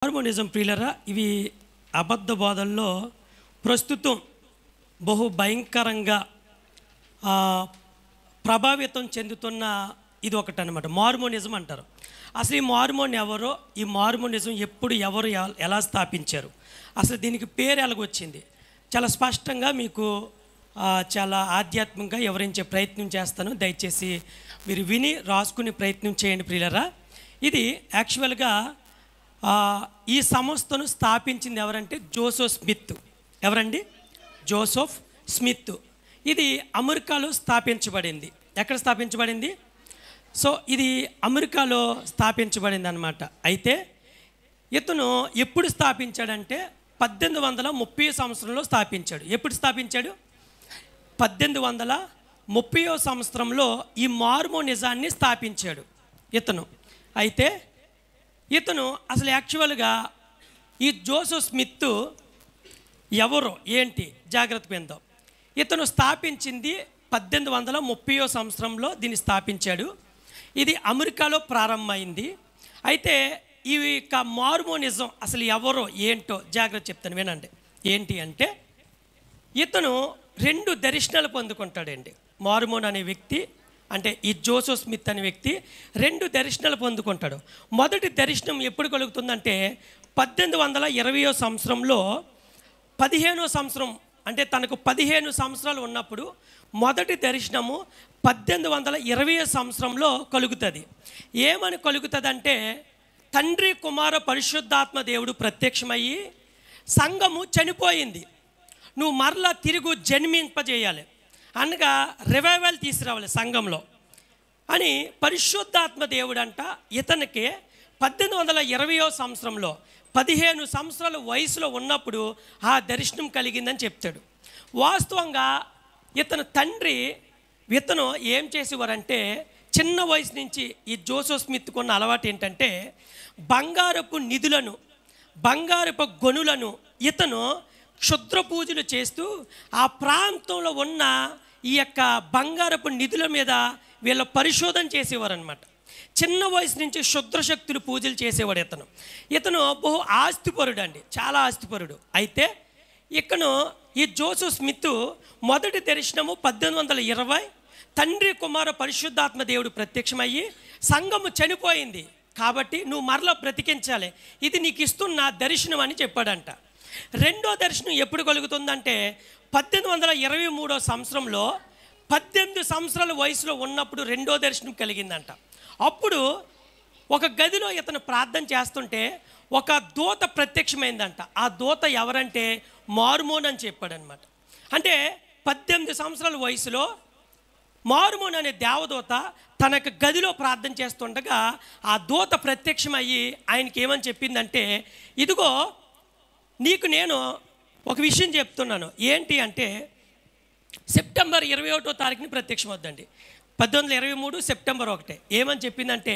హార్మోనిజం ప్రియులరా, ఇవి అబద్ధ బోధల్లో ప్రస్తుతం బహు భయంకరంగా ప్రభావితం చెందుతున్న ఇది ఒకటి అనమాట. మార్మోనిజం అంటారు. అసలు ఈ మార్మోన్ ఎవరో, ఈ మార్మోనిజం ఎప్పుడు ఎవరు ఎలా స్థాపించారు, అసలు దీనికి పేరు ఎలాగొచ్చింది, చాలా స్పష్టంగా మీకు చాలా ఆధ్యాత్మికంగా వివరించే ప్రయత్నం చేస్తాను. దయచేసి మీరు విని రాసుకునే ప్రయత్నం చేయండి ప్రియులరా. ఇది యాక్చువల్గా ఈ సంస్థను స్థాపించింది ఎవరంటే జోసెఫ్ స్మిత్. ఎవరండి? Joseph Smith. ఇది అమెరికాలో స్థాపించబడింది. ఎక్కడ స్థాపించబడింది? సో ఇది అమెరికాలో స్థాపించబడింది అన్నమాట. అయితే ఇతను ఎప్పుడు స్థాపించాడంటే 1830 సంవత్సరంలో స్థాపించాడు. ఎప్పుడు స్థాపించాడు? 1830 సంవత్సరంలో ఈ మార్మోనిజాన్ని స్థాపించాడు ఇతను. అయితే ఇతను అసలు యాక్చువల్గా ఈ జోసెఫ్ స్మిత్ ఎవరో ఏంటి జాగ్రత్త విందాం. ఇతను స్థాపించింది 1830 సంవత్సరంలో దీన్ని స్థాపించాడు. ఇది అమెరికాలో ప్రారంభమైంది. అయితే ఈ మార్మోనిజం అసలు ఎవరో ఏంటో జాగ్రత్త చెప్తాను, వినండి. ఏంటి అంటే ఇతను 2 దర్శనాలు పొందుకుంటాడండి. మార్మోన్ అనే వ్యక్తి, అంటే ఈ జోసెఫ్ స్మిత్ అనే వ్యక్తి 2 దర్శనాలు పొందుకుంటాడు. మొదటి దర్శనం ఎప్పుడు కలుగుతుందంటే 1820 సంవత్సరంలో 15వ సంవత్సరం, అంటే తనకు 15 సంవత్సరాలు ఉన్నప్పుడు మొదటి దర్శనము 1820 సంవత్సరంలో కలుగుతుంది. ఏమని కలుగుతుందంటే తండ్రి కుమార పరిశుద్ధాత్మ దేవుడు ప్రత్యక్షమయ్యి సంఘము చనిపోయింది, నువ్వు మరలా తిరుగు జన్మింపజేయాలి, అనగా రివైవల్ తీసుకురావాలి సంఘంలో అని పరిశుద్ధాత్మ దేవుడు అంట ఇతనికి 1820 సంవత్సరంలో 15 సంవత్సరాల వయసులో ఉన్నప్పుడు ఆ దర్శనం కలిగిందని చెప్తాడు. వాస్తవంగా ఇతను తండ్రి ఇతను ఏం చేసేవారంటే చిన్న వయసు నుంచి ఈ జోసెఫ్ స్మిత్ కొన్న అలవాటు ఏంటంటే బంగారపు నిధులను, బంగారపు గనులను ఇతను క్షుద్ర పూజలు చేస్తూ ఆ ప్రాంతంలో ఉన్న ఈ యొక్క బంగారపు నిధుల మీద వీళ్ళ పరిశోధన చేసేవారు అనమాట. చిన్న వయసు నుంచి క్షుద్రశక్తులు పూజలు చేసేవాడు ఇతను బహు ఆస్తిపరుడు అండి, చాలా ఆస్తిపరుడు. అయితే ఇకను ఈ జోసెఫ్ స్మిత్ మొదటి దర్శనము 1820 తండ్రి కుమార పరిశుద్ధాత్మ దేవుడు ప్రత్యక్షమయ్యి సంఘము చనిపోయింది కాబట్టి నువ్వు మరలా బ్రతికించాలి, ఇది నీకు ఇస్తున్న దర్శనం అని చెప్పాడంట. రెండో దర్శనం ఎప్పుడు కలుగుతుందంటే 1823 సంవత్సరంలో 18 సంవత్సరాల వయసులో ఉన్నప్పుడు రెండో దర్శనం కలిగిందంట. అప్పుడు ఒక గదిలో ఇతను ప్రార్థన చేస్తుంటే ఒక దూత ప్రత్యక్షమైందంట. ఆ దూత ఎవరంటే మార్మోన్ అని చెప్పాడనమాట. అంటే 18 సంవత్సరాల వయసులో మార్మోన్ అనే దేవదూత తనకు గదిలో ప్రార్థన చేస్తుండగా ఆ దూత ప్రత్యక్షమయ్యి ఆయనకి ఏమని చెప్పిందంటే, ఇదిగో నీకు నేను ఒక విషయం చెప్తున్నాను. ఏంటి అంటే సెప్టెంబర్ 21వ తారీఖుని ప్రత్యక్షం వద్దండి, 1823 సెప్టెంబర్ 1. ఏమని చెప్పిందంటే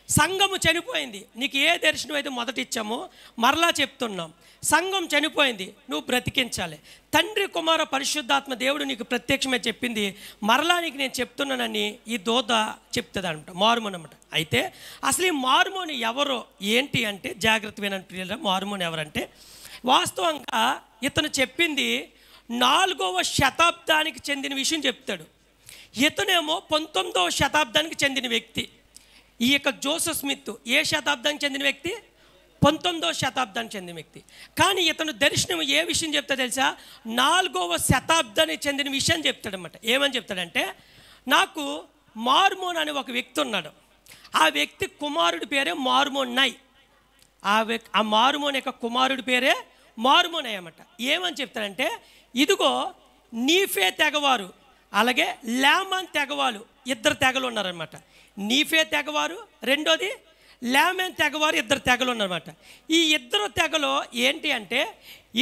సంఘము చనిపోయింది, నీకు ఏ దర్శనం అయితే మొదట ఇచ్చామో మరలా చెప్తున్నాం, సంఘం చనిపోయింది, నువ్వు బ్రతికించాలి, తండ్రి కుమార పరిశుద్ధాత్మ దేవుడు నీకు ప్రత్యక్షమే చెప్పింది, మరలా నీకు నేను చెప్తున్నానని ఈ దూత చెప్తుంది అనమాట, మార్మోన్ అనమాట. అయితే అసలు ఈ మార్మోన్ ఎవరో ఏంటి అంటే జాగ్రత్త వినండి ప్రియులారా. మార్మోన్ ఎవరంటే వాస్తవంగా ఇతను చెప్పింది 4వ శతాబ్దానికి చెందిన విషయం చెప్తాడు. ఇతనేమో 19వ శతాబ్దానికి చెందిన వ్యక్తి. ఈ యొక్క జోసెఫ్ స్మిత్ ఏ శతాబ్దానికి చెందిన వ్యక్తి? 19వ శతాబ్దానికి చెందిన వ్యక్తి. కానీ ఇతను దర్శనం ఏ విషయం చెప్తా తెలుసా? 4వ శతాబ్దానికి చెందిన విషయం చెప్తాడనమాట. ఏమని చెప్తాడంటే నాకు మార్మోన్ అనే ఒక వ్యక్తి ఉన్నాడు, ఆ వ్యక్తి కుమారుడి పేరే మార్మోనై, ఆ మార్మోన్ యొక్క కుమారుడి పేరే మార్మోనై అన్నమాట. ఏమని చెప్తాడంటే ఇదిగో నీఫే తెగవారు అలాగే లామాన్ తెగవారు, 2 తెగలు ఉన్నారనమాట. నీఫే తెగవారు, రెండోది లామాన్ తెగవారు, 2 తెగలు ఉన్నారన్నమాట. ఈ 2 తెగలు ఏంటి అంటే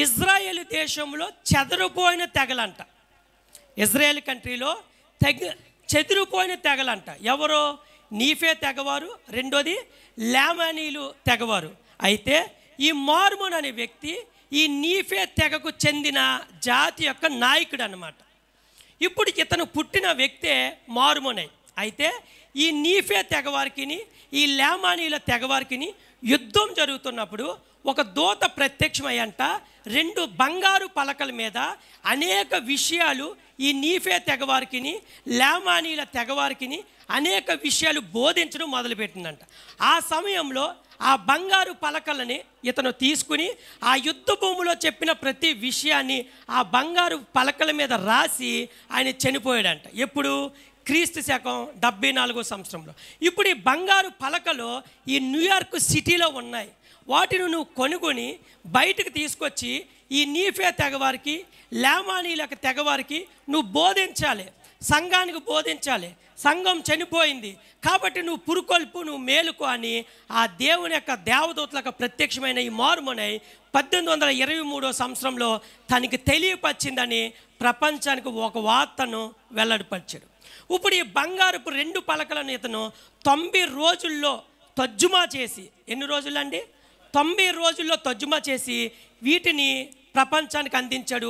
ఇజ్రాయేల్ దేశంలో చెదరిపోయిన తెగలంట. ఇజ్రాయేల్ కంట్రీలో చెదిరిపోయిన తెగలంట. ఎవరో నీఫే తెగవారు, రెండోది లామానీలు తెగవారు. అయితే ఈ మార్మోన్ అనే వ్యక్తి ఈ నీఫే తెగకు చెందిన జాతి యొక్క నాయకుడు అన్నమాట. ఇప్పుడు ఇతను పుట్టిన వ్యక్తే మార్మోనై. అయితే ఈ నీఫే తెగవారికి ఈ లామానీల తెగవారికి యుద్ధం జరుగుతున్నప్పుడు ఒక దూత ప్రత్యక్షమయ్యంట 2 బంగారు పలకల మీద అనేక విషయాలు ఈ నీఫే తెగవారికిని లామానీల తెగవారికిని అనేక విషయాలు బోధించడం మొదలుపెట్టిందంట. ఆ సమయంలో ఆ బంగారు పలకలని ఇతను తీసుకుని ఆ యుద్ధ భూమిలో చెప్పిన ప్రతి విషయాన్ని ఆ బంగారు పలకల మీద రాసి ఆయన చనిపోయాడంట. ఎప్పుడు? క్రీస్తు శకం 74వ సంవత్సరంలో. ఇప్పుడు ఈ బంగారు పలకలు ఈ న్యూయార్క్ సిటీలో ఉన్నాయి. వాటిని నువ్వు కొనుగొని బయటకు తీసుకొచ్చి ఈ నీఫే తెగవారికి లామానీలకు తెగవారికి నువ్వు బోధించాలి, సంఘానికి బోధించాలి. సంఘం చనిపోయింది కాబట్టి నువ్వు పురుకొల్పు, నువ్వు మేలుకో అని ఆ దేవుని యొక్క దేవదూతలకు ప్రత్యక్షమైన ఈ మార్మోనై 1823వ సంవత్సరంలో తనకి తెలియపరిచిందని ప్రపంచానికి ఒక వార్తను వెల్లడిపరిచాడు. ఇప్పుడు ఈ బంగారపు 2 పలకలను ఇతను 90 రోజుల్లో తర్జుమా చేసి, ఎన్ని రోజులండి? 90 రోజుల్లో తర్జుమా చేసి వీటిని ప్రపంచానికి అందించాడు.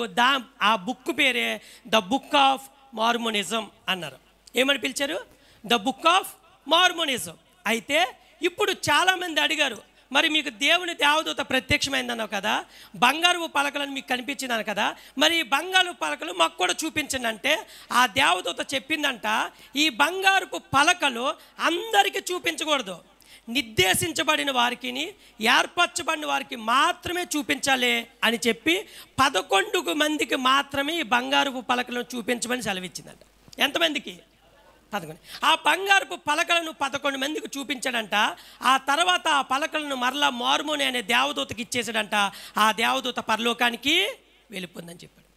ఆ బుక్ పేరే ద బుక్ ఆఫ్ మార్మోనిజం అన్నారు. ఏమని పిలిచారు? The book of Mormonism. అయితే ఇప్పుడు చాలామంది అడిగారు, మరి మీకు దేవుని దేవదూత ప్రత్యక్షమైందన్నావు కదా, బంగారు పలకలను మీకు కనిపించిందను కదా, మరి ఈ బంగారు పలకలు మాకు కూడా చూపించండి అంటే ఆ దేవదూత చెప్పిందంట, ఈ బంగారుపు పలకలు అందరికీ చూపించకూడదు, నిర్దేశించబడిన వారికి, ఏర్పరచబడిన వారికి మాత్రమే చూపించాలి అని చెప్పి 11 మందికి మాత్రమే ఈ బంగారుపు పలకలను చూపించమని సెలవిచ్చిందంట. ఎంతమందికి? 11. ఆ బంగారుపు పలకలను 11 మందికి చూపించాడంట. ఆ తర్వాత ఆ పలకలను మరలా మార్మోని అనే దేవదూతకి ఇచ్చేసాడంట. ఆ దేవదూత పరలోకానికి వెళ్ళిపోయిందని చెప్పాడు.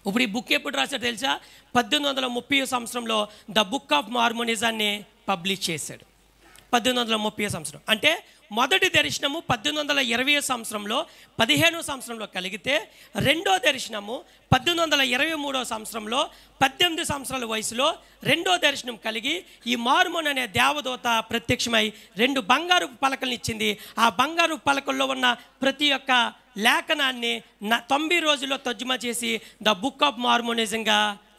ఇప్పుడు ఈ బుక్ ఎప్పుడు రాశాడు తెలుసా? 1830 సంవత్సరంలో ద బుక్ ఆఫ్ మార్మోనిజాన్ని పబ్లిష్ చేశాడు. 1830 సంవత్సరం అంటే మొదటి దర్శనము 1820 సంవత్సరంలో 15వ సంవత్సరంలో కలిగితే, రెండో దర్శనము 1823వ సంవత్సరంలో 18 సంవత్సరాల వయసులో రెండో దర్శనం కలిగి ఈ మార్మోన్ అనే దేవదూత ప్రత్యక్షమై 2 బంగారు పలకలను ఇచ్చింది. ఆ బంగారు పలకల్లో ఉన్న ప్రతి ఒక్క లేఖనాన్ని 90 రోజుల్లో తర్జుమా చేసి ద బుక్ ఆఫ్ మార్మోనిజంగా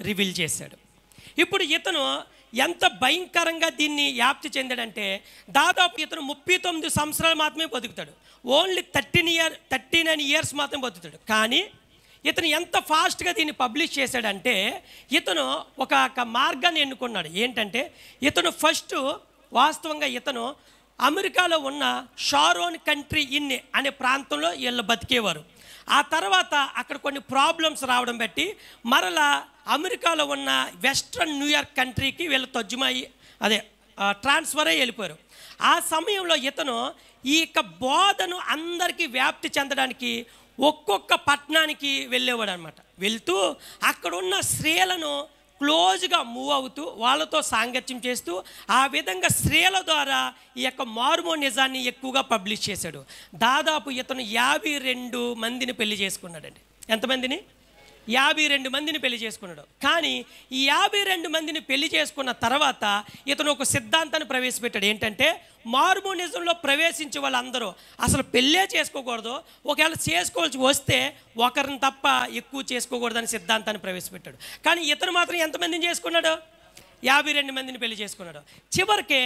రివీల్ చేశాడు. ఇప్పుడు ఇతను ఎంత భయంకరంగా దీన్ని వ్యాప్తి చెందాడంటే దాదాపు ఇతను 39 సంవత్సరాలు మాత్రమే బతుకుతాడు. ఓన్లీ 39 ఇయర్స్ మాత్రమే బతుకుతాడు. కానీ ఇతను ఎంత ఫాస్ట్గా దీన్ని పబ్లిష్ చేశాడంటే ఇతను ఒక మార్గాన్ని ఎన్నుకున్నాడు. ఏంటంటే ఇతను ఫస్ట్ వాస్తవంగా ఇతను అమెరికాలో ఉన్న షారోన్ కంట్రీ ఇన్ అనే ప్రాంతంలో వీళ్ళు బతికేవారు. ఆ తర్వాత అక్కడ కొన్ని ప్రాబ్లమ్స్ రావడం బట్టి మరలా అమెరికాలో ఉన్న వెస్ట్రన్ న్యూయార్క్ కంట్రీకి వీళ్ళు ట్రాన్స్ఫర్ అయ్యి వెళ్ళిపోయారు. ఆ సమయంలో ఇతను ఈ యొక్క బోధను అందరికీ వ్యాప్తి చెందడానికి ఒక్కొక్క పట్టణానికి వెళ్ళేవాడు అనమాట. వెళ్తూ అక్కడున్న స్త్రీలను క్లోజ్గా మూవ్ అవుతూ వాళ్ళతో సాంగత్యం చేస్తూ ఆ విధంగా స్త్రీల ద్వారా ఈ యొక్క మార్మోనిజాన్ని ఎక్కువగా పబ్లిష్ చేశాడు. దాదాపు ఇతను 52 మందిని పెళ్లి చేసుకున్నాడండి. ఎంతమందిని? 52 మందిని పెళ్లి చేసుకున్నాడు. కానీ ఈ 52 మందిని పెళ్లి చేసుకున్న తర్వాత ఇతను ఒక సిద్ధాంతాన్ని ప్రవేశపెట్టాడు. ఏంటంటే మార్మోనిజంలో ప్రవేశించే వాళ్ళందరూ అసలు పెళ్ళే చేసుకోకూడదు, ఒకవేళ చేసుకోవాల్సి వస్తే ఒకరిని తప్ప ఎక్కువ చేసుకోకూడదని సిద్ధాంతాన్ని ప్రవేశపెట్టాడు. కానీ ఇతను మాత్రం ఎంతమందిని చేసుకున్నాడు? 52 మందిని పెళ్లి చేసుకున్నాడు. చివరికి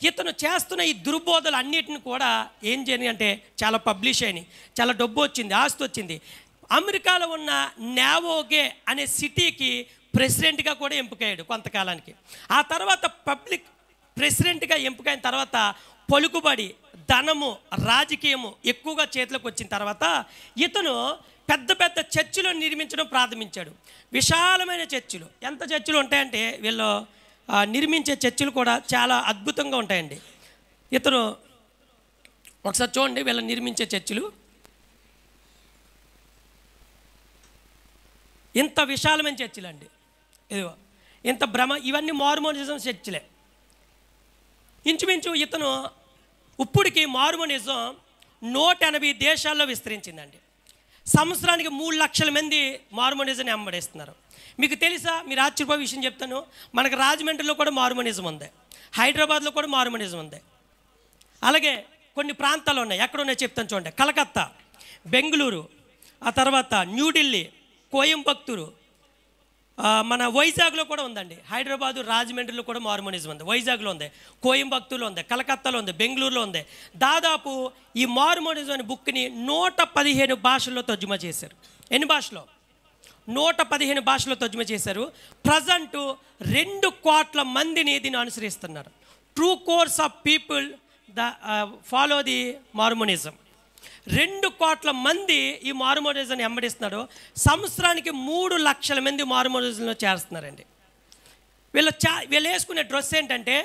ఇతను చేస్తున్న ఈ దుర్బోధలు అన్నిటిని కూడా ఏం చేయని అంటే చాలా పబ్లిష్ అయినాయి, చాలా డబ్బు వచ్చింది, ఆస్తి వచ్చింది. అమెరికాలో ఉన్న నావోగే అనే సిటీకి ప్రెసిడెంట్గా కూడా ఎంపికయ్యాడు కొంతకాలానికి. ఆ తర్వాత పబ్లిక్ ప్రెసిడెంట్గా ఎంపికైన తర్వాత పలుకుబడి, ధనము, రాజకీయము ఎక్కువగా చేతిలోకి వచ్చిన తర్వాత ఇతను పెద్ద పెద్ద చర్చిలు నిర్మించడం ప్రారంభించాడు. విశాలమైన చర్చిలు. ఎంత చర్చిలు ఉంటాయంటే వీళ్ళు నిర్మించే చర్చిలు కూడా చాలా అద్భుతంగా ఉంటాయండి. ఇతను ఒకసారి చూడండి వీళ్ళు నిర్మించే చర్చిలు. ఇంత విశాలమైన చర్చిలు అండి. ఇదిగో ఇంత ఇవన్నీ మార్మోనిజం చర్చిలే. ఇంచుమించు ఇతను ఇప్పటికి మార్మోనిజం 180 దేశాల్లో విస్తరించిందండి. సంవత్సరానికి 3 లక్షల మంది మార్మోనిజంని వెంబడిస్తున్నారు. మీకు తెలుసా? మీరు ఆశ్చర్యపోయే విషయం చెప్తాను. మనకు రాజమండ్రిలో కూడా మార్మోనిజం ఉంది, హైదరాబాద్లో కూడా మార్మోనిజం ఉంది, అలాగే కొన్ని ప్రాంతాలు ఉన్నాయి. ఎక్కడ ఉన్నాయి చెప్తాను చూడండి. కలకత్తా, బెంగళూరు, ఆ తర్వాత న్యూఢిల్లీ, కోయంబత్తూరు, మన వైజాగ్లో కూడా ఉందండి, హైదరాబాదు రాజమండ్రిలో కూడా మార్మోనిజం ఉంది, వైజాగ్లో ఉంది, కోయంబత్తూర్లో ఉంది, కలకత్తాలో ఉంది, బెంగళూరులో ఉంది. దాదాపు ఈ మార్మోనిజం అనే బుక్ని 115 భాషల్లో తర్జుమా చేశారు. ఎన్ని భాషలో? 115 భాషలో తర్జుమా చేశారు. ప్రజెంట్ 2 కోట్ల మందిని దీన్ని అనుసరిస్తున్నారు. 2 crores of people follow the Mormonism. 2 కోట్ల మంది ఈ మార్మోనిజంని వెంబడిస్తున్నారు. సంవత్సరానికి 3 లక్షల మంది మార్మోనిజంలో చేస్తున్నారండి. వీళ్ళు వేసుకునే డ్రెస్ ఏంటంటే,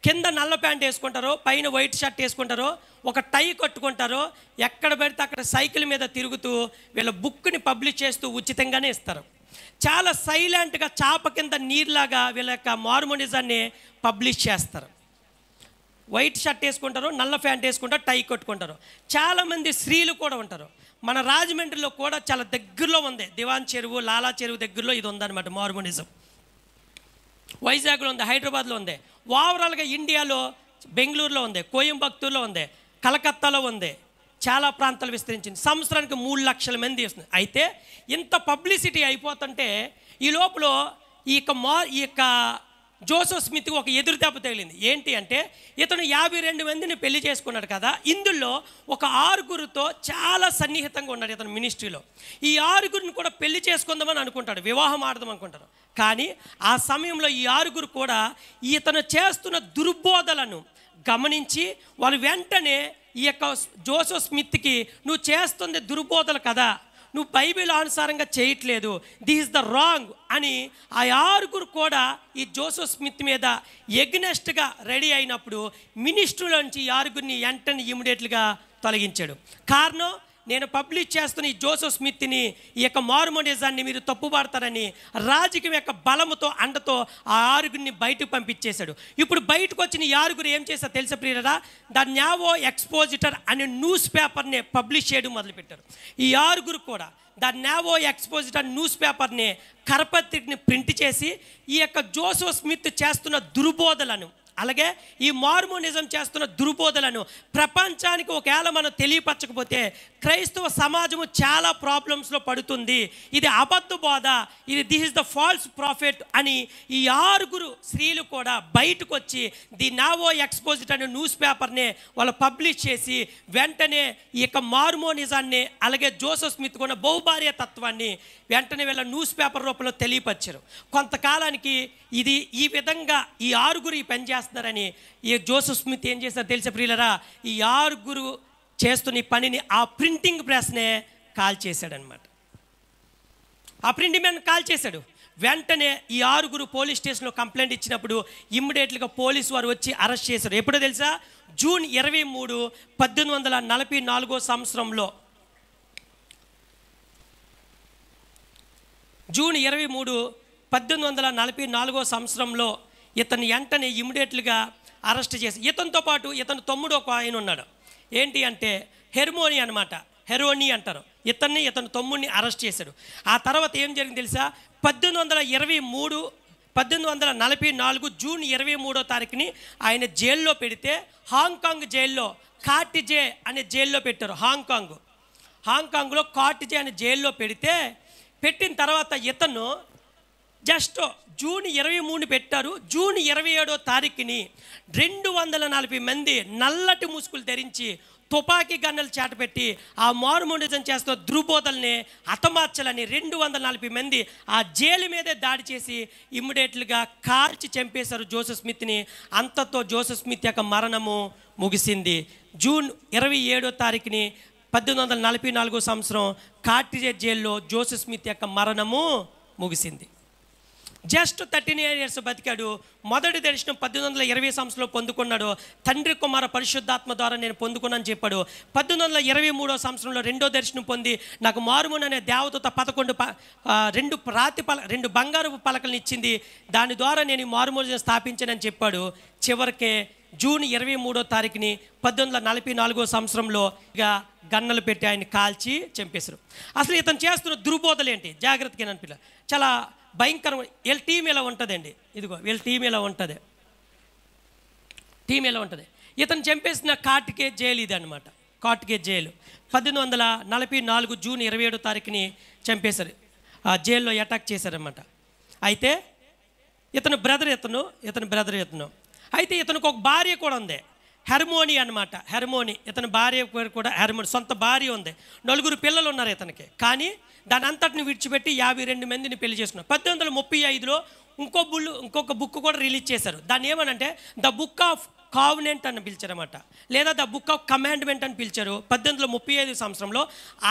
కింద నల్ల ప్యాంట్ వేసుకుంటారు, పైన వైట్ షర్ట్ వేసుకుంటారు, ఒక టై కట్టుకుంటారు, ఎక్కడ పెడితే అక్కడ సైకిల్ మీద తిరుగుతూ వీళ్ళ బుక్ని పబ్లిష్ చేస్తూ ఉచితంగానే ఇస్తారు. చాలా సైలెంట్గా చాప కింద నీరులాగా వీళ్ళ యొక్క మార్మోనిజాన్ని పబ్లిష్ చేస్తారు. వైట్ షర్ట్ వేసుకుంటారు, నల్ల ప్యాంట్ వేసుకుంటారు, టై కట్టుకుంటారు. చాలామంది స్త్రీలు కూడా ఉంటారు. మన రాజమండ్రిలో కూడా చాలా దగ్గరలో ఉంది, దివాన్ చెరువు, లాలా చెరువు దగ్గరలో ఇది ఉందన్నమాట మార్మోనిజం. వైజాగ్లో ఉంది, హైదరాబాద్లో ఉంది, ఓవరాల్గా ఇండియాలో బెంగళూరులో ఉంది, కోయంబత్తూర్లో ఉంది, కలకత్తాలో ఉంది, చాలా ప్రాంతాలు విస్తరించింది. సంవత్సరానికి 3 లక్షల మంది వస్తుంది. అయితే ఇంత పబ్లిసిటీ అయిపోతుంటే ఈ లోపల ఈ యొక్క జోసెఫ్ స్మిత్కి ఒక ఎదురు దెబ్బ తగిలింది. ఏంటి అంటే, ఇతను 52 మందిని పెళ్లి చేసుకున్నాడు కదా, ఇందులో ఒక 6గురితో చాలా సన్నిహితంగా ఉన్నాడు ఇతను మినిస్ట్రీలో. ఈ 6గురిని కూడా పెళ్లి చేసుకుందామని అనుకుంటాడు, వివాహం ఆడదాం అనుకుంటారు. కానీ ఆ సమయంలో ఈ 6గురు కూడా ఇతను చేస్తున్న దుర్బోధలను గమనించి వాళ్ళు వెంటనే ఈ యొక్క జోసెఫ్ స్మిత్కి, నువ్వు చేస్తుంది దుర్బోధలు కదా, నువ్వు బైబిల్ అనుసారంగా చేయట్లేదు, దిస్ ఇస్ ద రాంగ్ అని ఆ 6గురు కూడా ఈ జోసెఫ్ స్మిత్ మీద ఎగ్నెస్ట్గా రెడీ అయినప్పుడు మినిస్ట్రీలోంచి ఈ 6గురిని వెంటనే ఇమ్మీడియట్గా తొలగించాడు. కారణం, నేను పబ్లిష్ చేస్తున్న ఈ జోసెఫ్ స్మిత్ని, ఈ యొక్క మార్మోనిజాన్ని మీరు తప్పుపడతారని రాజకీయం యొక్క బలముతో అండతో ఆ 6గురిని బయటకు పంపించేశాడు. ఇప్పుడు బయటకు వచ్చిన ఈ 6గురు ఏం చేశారు తెలుసా ప్రియులారా? ద న్యావో ఎక్స్పోజిటర్ అనే న్యూస్ పేపర్ని పబ్లిష్ చేయడం మొదలుపెట్టారు. ఈ 6గురు కూడా ద న్యావో ఎక్స్పోజిటర్ న్యూస్ పేపర్ని, కరపత్రికని ప్రింట్ చేసి ఈ యొక్క జోసెఫ్ స్మిత్ చేస్తున్న దుర్బోధలను, అలాగే ఈ మార్మోనిజం చేస్తున్న దుర్బోధలను ప్రపంచానికి ఒకవేళ మనం తెలియపరచకపోతే క్రైస్తవ సమాజము చాలా ప్రాబ్లమ్స్లో పడుతుంది. ఇది అబద్ధ బోధ, ఇది this is the false profit అని ఈ 6గురు స్త్రీలు కూడా బయటకు వచ్చి ది నావో ఎక్స్పోజిట్ అనే న్యూస్ పేపర్ని వాళ్ళు పబ్లిష్ చేసి వెంటనే ఈ యొక్క మార్మోనిజాన్ని, అలాగే జోసెఫ్ స్మిత్ కూడా బహుభార్య తత్వాన్ని వెంటనే వీళ్ళ న్యూస్ పేపర్ రూపంలో తెలియపరిచారు. కొంతకాలానికి ఇది ఈ విధంగా ఈ 6గురు ఈ పని చేస్తున్నారని ఈ జోసెఫ్ స్మిత్ ఏం చేస్తారు తెలుసా ప్రియులరా? ఈ 6గురు చేస్తున్న ఈ పనిని ఆ ప్రింటింగ్ ప్రెస్నే కాల్ చేశాడనమాట. ఆ ప్రింటింగ్ మ్యాన్ కాల్ చేశాడు. వెంటనే ఈ 6గురు పోలీస్ స్టేషన్లో కంప్లైంట్ ఇచ్చినప్పుడు ఇమ్మీడియట్గా పోలీసు వారు వచ్చి అరెస్ట్ చేశారు. ఎప్పుడో తెలుసా? జూన్ 23, 1844 సంవత్సరంలో. జూన్ 23, 1844 సంవత్సరంలో ఇతను వెంటనే ఇమ్మీడియట్గా అరెస్ట్ చేసి, ఇతనితో పాటు ఇతను తమ్ముడు ఒక ఆయన ఉన్నాడు. ఏంటి అంటే హెర్మోని అనమాట, హెరోని అంటారు. ఇతని తమ్ముడిని అరెస్ట్ చేశాడు. ఆ తర్వాత ఏం జరిగింది తెలుసా? 1844 జూన్ 23వ తారీఖుని ఆయన జైల్లో పెడితే, హాంకాంగ్ జైల్లో కార్టిజే అనే జైల్లో పెట్టారు. హాంకాంగ్లో కార్టిజే అనే జైల్లో పెట్టిన తర్వాత ఇతను జస్ట్ జూన్ 23 పెట్టారు. జూన్ 27వ తారీఖుని 240 మంది నల్లటి ముసుగులు ధరించి తుపాకీ గన్నలు చేటపెట్టి ఆ మార్మోనిజం చేస్తున్న దుర్బోధల్ని హతమార్చాలని 240 మంది ఆ జైలు మీదే దాడి చేసి ఇమ్మీడియట్గా కాల్చి చంపేశారు జోసెఫ్ స్మిత్ని. అంతతో జోసెఫ్ స్మిత్ యొక్క మరణము ముగిసింది. జూన్ 27వ తారీఖుని 1844 సంవత్సరం కార్టిజే జైల్లో జోసెఫ్ స్మిత్ యొక్క మరణము ముగిసింది. జస్ట్ 39 years బతికాడు. మొదటి దర్శనం 1820 సంవత్సరంలో పొందుకున్నాడు. తండ్రి కుమార పరిశుద్ధాత్మ ద్వారా నేను పొందుకున్నాను చెప్పాడు. 1823వ సంవత్సరంలో రెండో దర్శనం పొంది నాకు మార్మోన్ అనే దేవదూత 2 బంగారపు పలకలను ఇచ్చింది, దాని ద్వారా నేను మార్మోన్ స్థాపించానని చెప్పాడు. చివరికే జూన్ 23వ తారీఖుని 1844 సంవత్సరంలో ఇక గన్నలు పెట్టి ఆయన కాల్చి చంపేశారు. అసలు ఇతను చేస్తున్న దుర్బోధలు ఏంటి? జాగ్రత్తగా అనిపిల్ల, చాలా భయంకరం. వీళ్ళ టీం ఎలా ఉంటుందండి, ఇదిగో వీళ్ళ టీం ఎలా ఉంటుంది. ఇతను చంపేసిన కార్టికేజ్ జైలు ఇది అనమాట. కార్టికేజ్ జైలు 1844 జూన్ 27వ తారీఖుని చంపేశారు. ఆ జైల్లో అటాక్ చేశారనమాట. అయితే ఇతని బ్రదర్ ఇతను అయితే ఇతనికి ఒక భార్య కూడా ఉంది, హెర్మోని అనమాట. హెర్మోని ఇతని భార్య పేరు కూడా హెర్మోని, సొంత భార్య ఉంది, 4 పిల్లలు ఉన్నారు ఇతనికి. కానీ దాని అంతటిని విడిచిపెట్టి 52 మందిని పెళ్లి చేసుకున్నారు. 1835లో ఇంకొక బుక్ కూడా రిలీజ్ చేశారు. దాన్ని ఏమనంటే ద బుక్ ఆఫ్ కావనెంట్ అని పిలిచారన్నమాట, లేదా ద బుక్ ఆఫ్ కమాండ్మెంట్ అని పిలిచారు. 1835 సంవత్సరంలో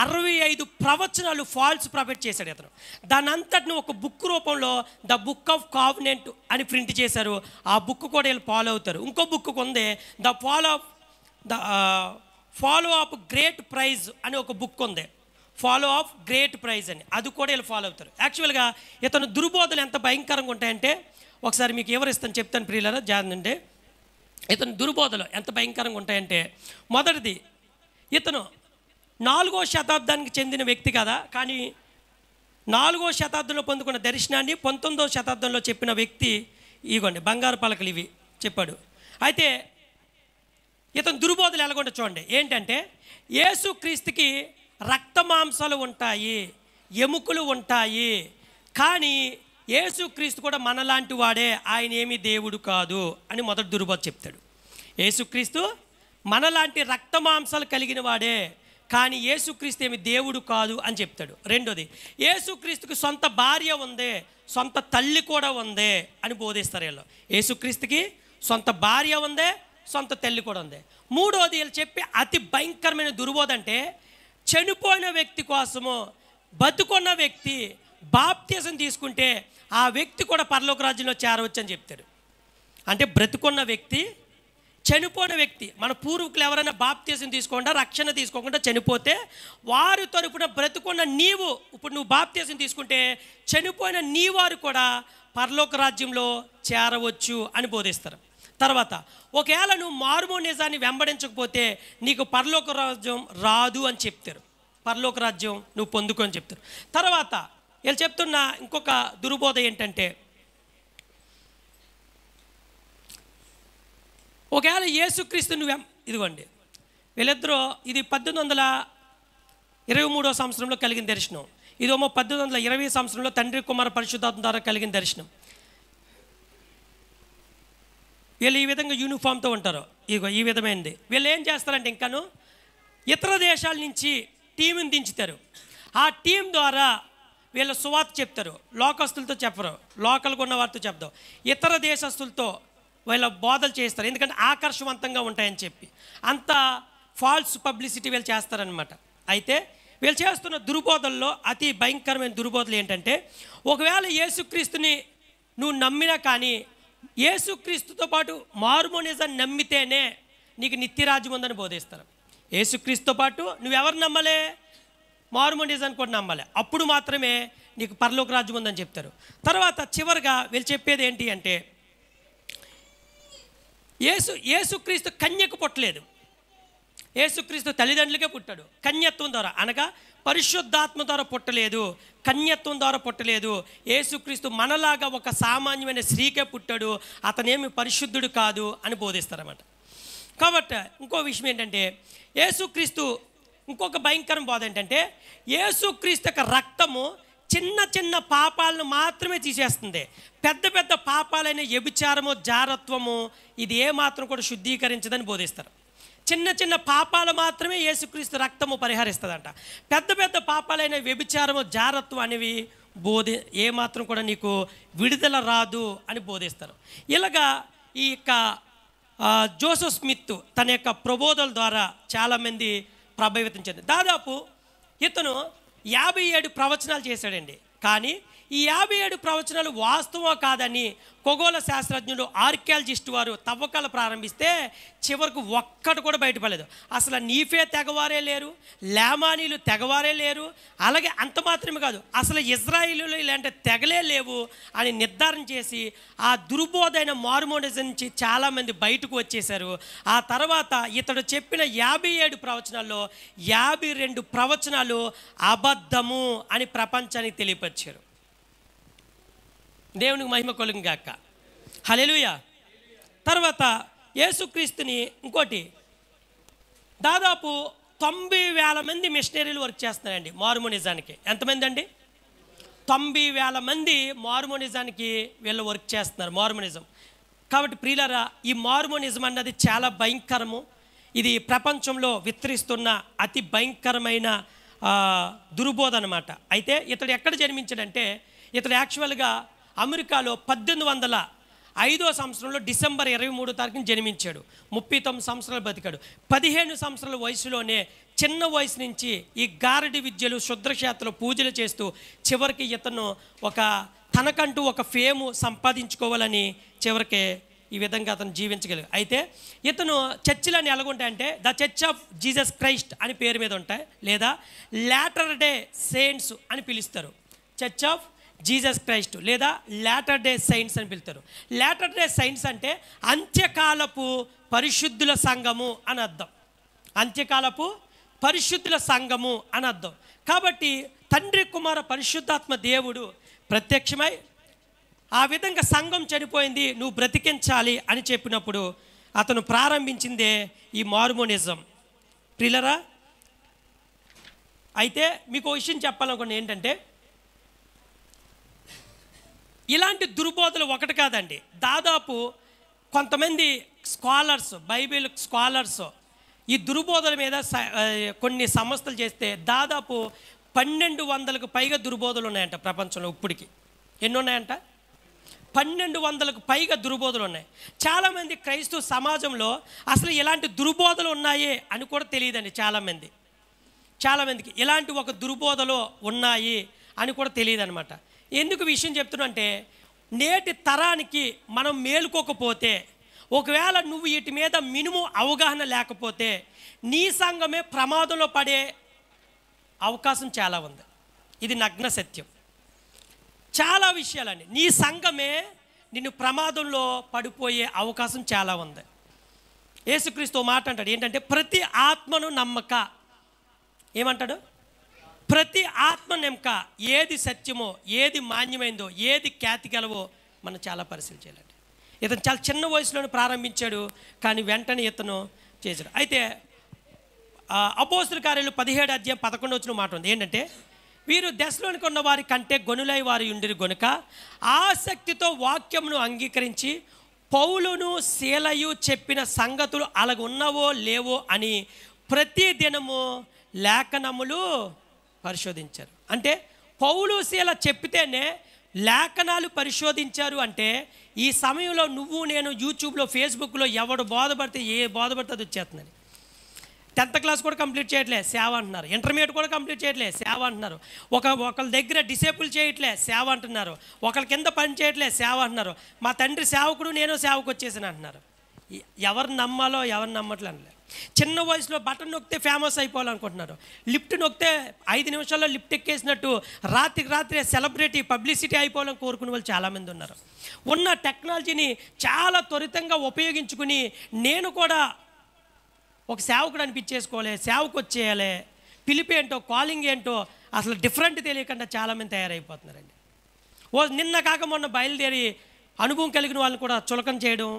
65 ప్రవచనాలు ఫాల్స్ ప్రాఫిట్ చేశాడు ఇతను. దాని అంతటిని ఒక బుక్ రూపంలో ద బుక్ ఆఫ్ కావనెంట్ అని ప్రింట్ చేశారు. ఆ బుక్ కూడా వీళ్ళు ఫాలో అవుతారు. ఇంకో బుక్ ఉంది, the follow of great prize అని ఒక బుక్ ఉంది, ఫాలో ఆఫ్ గ్రేట్ ప్రైజ్ అని, అది కూడా వీళ్ళు ఫాలో అవుతారు. యాక్చువల్గా ఇతను దుర్బోధలు ఎంత భయంకరంగా ఉంటాయంటే, ఒకసారి మీకు ఎవరిస్తాను చెప్తాను ప్రియులారా జాగ్రత్త. ఇతను దుర్బోధలు ఎంత భయంకరంగా ఉంటాయంటే, మొదటిది ఇతను 4వ శతాబ్దానికి చెందిన వ్యక్తి కదా, కానీ 4వ శతాబ్దంలో పొందుకున్న దర్శనాన్ని 19వ శతాబ్దంలో చెప్పిన వ్యక్తి. ఇగోండి బంగారు పలకలు ఇవి చెప్పాడు. అయితే ఇతను దుర్బోధలు ఎలాగొంటే చూడండి, ఏంటంటే యేసుక్రీస్తుకి రక్త మాంసాలు ఉంటాయి, ఎముకలు ఉంటాయి, కానీ యేసుక్రీస్తు కూడా మనలాంటి వాడే, ఆయన ఏమీ దేవుడు కాదు అని మొదటి దుర్బోధ చెప్తాడు. యేసుక్రీస్తు మనలాంటి రక్త మాంసాలు కలిగిన వాడే, కానీ యేసుక్రీస్తు ఏమి దేవుడు కాదు అని చెప్తాడు. రెండోది, యేసుక్రీస్తుకి సొంత భార్య ఉంది, సొంత తల్లి కూడా ఉంది అని బోధిస్తారు వీళ్ళు. యేసుక్రీస్తుకి సొంత భార్య ఉంది, సొంత తల్లి కూడా ఉంది. మూడోది వీళ్ళు చెప్పి అతి భయంకరమైన దుర్బోధ అంటే, చనిపోయిన వ్యక్తి కోసము బతుకున్న వ్యక్తి బాప్తిసం తీసుకుంటే ఆ వ్యక్తి కూడా పరలోక రాజ్యంలో చేరవచ్చు అని చెప్తాడు. అంటే బ్రతుకున్న వ్యక్తి, చనిపోయిన వ్యక్తి, మన పూర్వీకులు ఎవరైనా బాప్తిసం తీసుకోకుండా రక్షణ తీసుకోకుండా చనిపోతే వారి తరపున బ్రతుకున్న నీవు, ఇప్పుడు నువ్వు బాప్తిసం తీసుకుంటే చనిపోయిన నీ వారు కూడా పరలోక రాజ్యంలో చేరవచ్చు అని బోధిస్తారు. తర్వాత ఒకవేళ నువ్వు మార్మోనిజాన్ని వెంబడించకపోతే నీకు పరలోక రాజ్యం రాదు అని చెప్తారు, పరలోక రాజ్యం నువ్వు పొందుకో అని చెప్తారు. తర్వాత వీళ్ళు చెప్తున్న ఇంకొక దుర్బోధ ఏంటంటే, ఒకవేళ యేసుక్రీస్తు ఇదిగోండి వీళ్ళిద్దరూ, ఇది 1823 సంవత్సరంలో కలిగిన దర్శనం, ఇదేమో 1820 సంవత్సరంలో తండ్రి కుమార పరిశుద్ధాత్మ ద్వారా కలిగిన దర్శనం. వీళ్ళు ఈ విధంగా యూనిఫామ్తో ఉంటారు. ఇగో ఈ విధమైనది. వీళ్ళు ఏం చేస్తారంటే ఇంకాను ఇతర దేశాల నుంచి టీంని దించుతారు. ఆ టీం ద్వారా వీళ్ళ సువార్త చెప్తారు. లోకస్తులతో చెప్పరు, లోకల్గా ఉన్న వారితో చెప్తారు, ఇతర దేశస్తులతో వీళ్ళ బోధలు చేస్తారు. ఎందుకంటే ఆకర్షవంతంగా ఉంటాయని చెప్పి అంత ఫాల్స్ పబ్లిసిటీ వీళ్ళు చేస్తారనమాట. అయితే వీళ్ళు చేస్తున్న దుర్బోధల్లో అతి భయంకరమైన దుర్బోధలు ఏంటంటే, ఒకవేళ యేసుక్రీస్తుని నువ్వు నమ్మినా కానీ యేసుక్రీస్తుతో పాటు మార్మోనిజాన్ని నమ్మితేనే నీకు నిత్యరాజ్యం ఉందని బోధిస్తారు. యేసుక్రీస్తుతో పాటు నువ్వెవరు నమ్మలే? మార్మోనిజాన్ని కూడా నమ్మాలి, అప్పుడు మాత్రమే నీకు పరలోక రాజ్యం ఉందని చెప్తారు. తర్వాత చివరిగా వీళ్ళు చెప్పేది ఏంటి అంటే, యేసుక్రీస్తు కన్యకు పుట్టలేదు, యేసుక్రీస్తు తల్లిదండ్రులకే పుట్టాడు. కన్యత్వం ద్వారా అనగా పరిశుద్ధాత్మ ద్వారా పుట్టలేదు, కన్యత్వం ద్వారా పుట్టలేదు. యేసుక్రీస్తు మనలాగా ఒక సామాన్యమైన స్త్రీకే పుట్టాడు, అతనేమి పరిశుద్ధుడు కాదు అని బోధిస్తారన్నమాట. కాబట్టి ఇంకో విషయం ఏంటంటే, యేసుక్రీస్తు ఇంకొక భయంకరం బోధ ఏంటంటే, యేసుక్రీస్తు యొక్క రక్తము చిన్న చిన్న పాపాలను మాత్రమే తీసేస్తుంది, పెద్ద పెద్ద పాపాలైన వ్యభిచారము, జారత్వము ఇది ఏమాత్రం కూడా శుద్ధీకరించదని బోధిస్తారు. చిన్న చిన్న పాపాలు మాత్రమే యేసుక్రీస్తు రక్తము పరిహరిస్తుందంట. పెద్ద పెద్ద పాపాలైన వ్యభిచారము, జారత్వం అనేవి ఏమాత్రం కూడా నీకు విడుదల రాదు అని బోధిస్తారు. ఇలాగా ఈ యొక్క జోసెఫ్ స్మిత్ తన యొక్క ప్రబోధల ద్వారా చాలామంది ప్రభావితం చెంది, దాదాపు ఇతను 57 ప్రవచనాలు చేశాడండి. కానీ ఈ 57 ప్రవచనాలు వాస్తవం కాదని ఖగోళ శాస్త్రజ్ఞులు, ఆర్కియాలజిస్ట్ వారు తవ్వకాలు ప్రారంభిస్తే చివరకు ఒక్కటి కూడా బయటపడలేదు. అసలు నీఫే తెగవారే లేరు, లేమానీలు తెగవారే లేరు, అలాగే అంత మాత్రమే కాదు అసలు ఇజ్రాయిలీలు ఇలాంటి తెగలే లేవు అని నిర్ధారణ చేసి ఆ దుర్బోధైన మార్మోనిజం నుంచి చాలామంది బయటకు వచ్చేశారు. ఆ తర్వాత ఇతడు చెప్పిన 57 ప్రవచనాల్లో 52 ప్రవచనాలు అబద్ధము అని ప్రపంచానికి తెలియపరిచారు. దేవునికి మహిమ కలుగును గాక. హల్లెలూయా. తర్వాత యేసుక్రీస్తుని ఇంకోటి, దాదాపు 90,000 మంది మిషనరీలు వర్క్ చేస్తున్నారండి మార్మోనిజానికి. ఎంతమంది అండి? 90,000 మంది మార్మోనిజానికి వీళ్ళు వర్క్ చేస్తున్నారు, మార్మోనిజం. కాబట్టి ప్రియులారా, ఈ మార్మోనిజం అన్నది చాలా భయంకరము. ఇది ప్రపంచంలో విస్తరిస్తున్న అతి భయంకరమైన దుర్బోధ అనమాట. అయితే ఇతడు ఎక్కడ జన్మించాడంటే, ఇతడు యాక్చువల్గా అమెరికాలో 1805వ సంవత్సరంలో డిసెంబర్ 23వ తారీఖున జన్మించాడు. 39 సంవత్సరాలు బతికాడు. 15 సంవత్సరాల వయసులోనే చిన్న వయసు నుంచి ఈ గారడి విద్యలు, శుద్రక్షేత్రలో పూజలు చేస్తూ చివరికి ఇతను తనకంటూ ఒక ఫేము సంపాదించుకోవాలని చివరికి ఈ విధంగా అతను జీవించగలిగాడు. అయితే ఇతను చర్చిలని ఎలాగుంటాయంటే the church of Jesus Christ అని పేరు మీద ఉంటాయి, లేదా లాటర్ డే సెయింట్స్ అని పిలుస్తారు. చర్చ్ ఆఫ్ జీసస్ క్రైస్ట్ లేదా లాటర్ డే సెయింట్స్ అని పిలుస్తారు. లాటర్ డే సెయింట్స్ అంటే అంత్యకాలపు పరిశుద్ధుల సంఘము అని అర్థం. అంత్యకాలపు పరిశుద్ధుల సంఘము అని అర్థం. కాబట్టి తండ్రి కుమార పరిశుద్ధాత్మ దేవుడు ప్రత్యక్షమై ఆ విధంగా సంఘం చనిపోయింది, నువ్వు బ్రతికించాలి అని చెప్పినప్పుడు అతను ప్రారంభించిందే ఈ మార్మోనిజం. ప్రియులారా, అయితే మీకు ఒక విషయం చెప్పాలనుకున్న ఏంటంటే, ఇలాంటి దుర్బోధలు ఒకటి కాదండి, దాదాపు కొంతమంది స్కాలర్స్, బైబిల్ స్కాలర్స్ ఈ దుర్బోధల మీద కొన్ని సంస్థలు చేస్తే దాదాపు 1200కు పైగా దుర్బోధలు ఉన్నాయంట ప్రపంచంలో. ఇప్పటికి ఎన్ని ఉన్నాయంట? 1200కు పైగా దుర్బోధలు ఉన్నాయి. చాలామంది క్రైస్తవ సమాజంలో అసలు ఇలాంటి దుర్బోధలు ఉన్నాయే అని కూడా తెలియదండి. చాలామందికి ఇలాంటి ఒక దుర్బోధలు ఉన్నాయి అని కూడా తెలియదు అనమాట. ఎందుకు విషయం చెప్తున్నా అంటే, నేటి తరానికి మనం మేలుకోకపోతే, ఒకవేళ నువ్వు వీటి మీద మినిమం అవగాహన లేకపోతే నీ సంఘమే ప్రమాదంలో పడే అవకాశం చాలా ఉంది. ఇది నగ్న సత్యం. చాలా విషయాలండి, నీ సంఘమే నిన్ను ప్రమాదంలో పడిపోయే అవకాశం చాలా ఉంది. యేసుక్రీస్తు మాట అంటాడు ఏంటంటే, ప్రతి ఆత్మను నమ్మక, ఏమంటాడు? ప్రతి ఆత్మ నమ్మక, ఏది సత్యమో, ఏది మాన్యమైందో, ఏది ఖ్యాతి గలవో మనం చాలా పరిశీలించాలండి. ఇతను చాలా చిన్న వయసులోనే ప్రారంభించాడు, కానీ వెంటనే ఇతను చేశాడు. అయితే అపోస్తుల కార్యాలు 17:11 మాట ఉంది ఏంటంటే, వీరు దశలోనికి ఉన్న వారి కంటే గొనులై వారి ఉండిరి గనుక ఆసక్తితో వాక్యమును అంగీకరించి పౌలును శీలయు చెప్పిన సంగతులు అలాగున్నవో లేవో అని ప్రతి దినము లేఖనములు పరిశోధించారు. అంటే పౌలు శీల చెప్పితేనే లేఖనాలు పరిశోధించారు. అంటే ఈ సమయంలో నువ్వు నేను యూట్యూబ్లో, ఫేస్బుక్లో ఎవడు బోధపడితే అది వచ్చేస్తుందని. 10th క్లాస్ కూడా కంప్లీట్ చేయట్లే, సేవ అంటున్నారు. ఇంటర్మీడియట్ కూడా కంప్లీట్ చేయట్లే, సేవ అంటున్నారు. ఒకళ్ళ దగ్గర డిసేబుల్ చేయట్లే, సేవ అంటున్నారు. ఒకళ్ళ కింద పని చేయట్లే, సేవ అంటున్నారు. మా తండ్రి సేవకుడు, నేను సేవకు వచ్చేసాను అంటున్నారు. ఎవరు నమ్మాలో ఎవరు నమ్మట్లే అనలే. చిన్న వయసులో బటన్ నొక్కితే ఫేమస్ అయిపోవాలనుకుంటున్నారు. లిఫ్ట్ నొక్కితే 5 నిమిషాల్లో లిఫ్ట్ ఎక్కేసినట్టు రాత్రికి రాత్రే సెలబ్రిటీ, పబ్లిసిటీ అయిపోవాలని కోరుకునే వాళ్ళు చాలామంది ఉన్నారు. ఉన్న టెక్నాలజీని చాలా త్వరితంగా ఉపయోగించుకుని నేను కూడా ఒక సేవకుడు అనిపించేసుకోవాలి, సేవకు వచ్చేయాలి, పిలిపి ఏంటో, కాలింగ్ ఏంటో అసలు డిఫరెంట్ తెలియకుండా చాలామంది తయారైపోతున్నారండి. నిన్న కాక మొన్న బయలుదేరి అనుభవం కలిగిన వాళ్ళని కూడా చులకన చేయడం,